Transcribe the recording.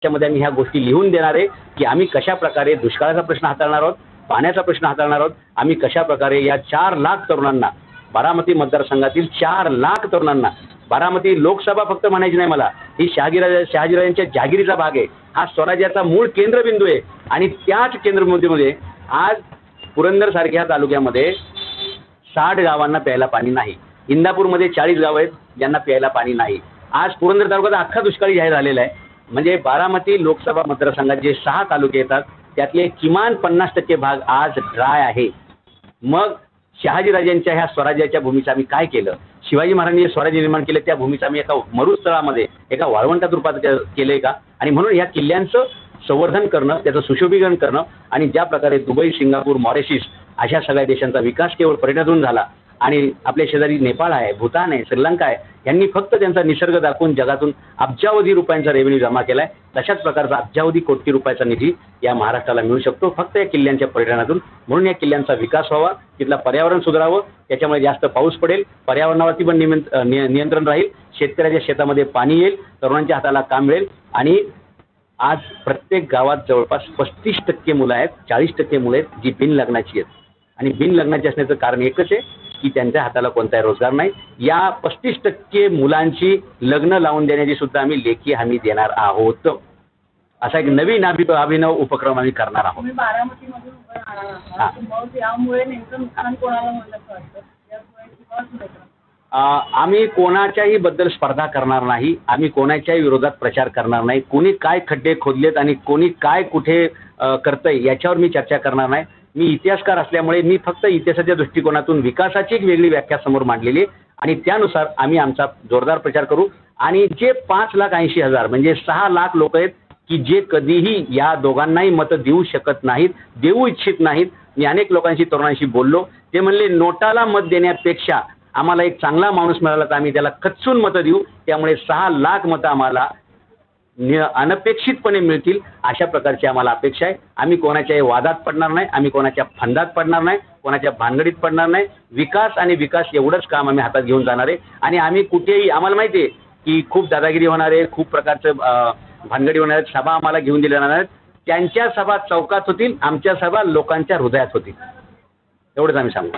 त्याच्यामध्ये आम्ही ह्या गोष्टी लिहून देणार आहे की आम्ही कशा प्रकारे दुष्काळाचा प्रश्न हाताळणार आहोत, पाण्याचा प्रश्न हाताळणार आहोत, आम्ही कशा प्रकारे या 4 लाख तरुणांना, बारामती मतदारसंघातील 4 लाख तरुणांना, बारामती लोकसभा फक्त म्हणायची नाही मला, ही शहाजीराजांच्या जहागिरीचा भाग आहे, हा स्वराज्याचा मूळ केंद्रबिंदू आहे आणि त्याच केंद्रबिंदूमध्ये आज पुरंदरसारख्या तालुक्यामध्ये 60 गावांना प्यायला पाणी नाही, इंदापूरमध्ये 40 गावं आहेत ज्यांना प्यायला पाणी नाही. आज पुरंदर तालुक्यात अख्खा दुष्काळी जाहीर झालेला आहे. म्हणजे बारामती लोकसभा मतदारसंघात जे 6 तालुके येतात त्यातले किमान 50% भाग आज ड्राय आहे. मग शहाजीराजांच्या ह्या स्वराज्याच्या भूमीचं आम्ही काय केलं, शिवाजी महाराजांनी स्वराज्य निर्माण केलं त्या भूमीचं आम्ही एका मरुस्थळामध्ये एका वाळवंटात रूपात केलंय का? आणि म्हणून या किल्ल्यांचं संवर्धन करणं, त्याचं सुशोभीकरण करणं आणि ज्या प्रकारे दुबई, सिंगापूर, मॉरिशस अशा सगळ्या देशांचा विकास केवळ पर्यटनातून झाला आणि आपल्या शेजारी नेपाळ आहे, भूतान आहे, श्रीलंका आहे, यांनी फक्त त्यांचा निसर्ग दाखवून जगातून अब्जावधी रुपयांचा रेव्हेन्यू जमा केलाय, तशाच प्रकारचा अब्जावधी कोटी रुपयाचा निधी या महाराष्ट्राला मिळू शकतो फक्त या किल्ल्यांच्या पर्यटनातून. म्हणून या किल्ल्यांचा विकास व्हावा, तिथलं पर्यावरण सुधारावं, त्याच्यामुळे जास्त पाऊस पडेल, पर्यावरणावरती पण नियंत्रण राहील, शेतकऱ्याच्या शेतामध्ये पाणी येईल, तरुणांच्या हाताला काम मिळेल. आणि आज प्रत्येक गावात जवळपास 35% मुलं आहेत, 40% मुलं आहेत जी बिन लग्नाची आहेत. आणि बिन लग्नाची असण्याचं कारण एकच आहे की त्यांच्या हाताला कोणताही रोजगार नाही. या 35% मुलांची लग्न लावून देण्याची सुद्धा आम्ही लेखी हमी देणार आहोत. असा एक नवीन अभिनव उपक्रम आम्ही करणार आहोत. बारामतीमधून उभं राहणार आहात, मग यामुळे नेमकं नुकसान कोणाला होईल असं वाटतं? आम्ही कोणाच्याही बद्दल स्पर्धा करणार नाही, आम्ही कोणाच्याही विरोधात प्रचार करणार नाही. कोणी काय खड्डे खोदलेत आणि कोणी काय कुठे करतंय याच्यावर मी चर्चा करणार नाही. मी इतिहासकार असल्यामुळे मी फक्त इतिहासाच्या दृष्टिकोनातून विकासाची एक वेगळी व्याख्या समोर मांडलेली आहे आणि त्यानुसार आम्ही आमचा जोरदार प्रचार करू. आणि जे 5,80,000 म्हणजे 6 लाख लोक आहेत की जे कधीही या दोघांनाही मतं देऊ शकत नाहीत, देऊ इच्छित नाहीत. मी अनेक लोकांशी, तरुणांशी बोललो, ते म्हणले नोटाला मत देण्यापेक्षा आम्हाला एक चांगला माणूस मिळाला तर आम्ही त्याला खचून मतं देऊ. त्यामुळे 6 लाख मतं आम्हाला अनपेक्षितपणे मिळतील अशा प्रकारची आम्हाला अपेक्षा आहे. आम्ही कोणाच्याही वादात पडणार नाही, आम्ही कोणाच्या फंदात पडणार नाही, कोणाच्या भानगडीत पडणार नाही. विकास आणि विकास एवढंच काम आम्ही हातात घेऊन जाणार आहे. आणि आम्ही कुठेही, आम्हाला माहिती आहे की खूप दादागिरी होणार आहे, खूप प्रकारचं भानगडी होणार आहेत, सभा आम्हाला घेऊन दिल्या जाणार आहेत. त्यांच्या सभा चौकात होतील, आमच्या सभा लोकांच्या हृदयात होतील, एवढंच आम्ही सांगू.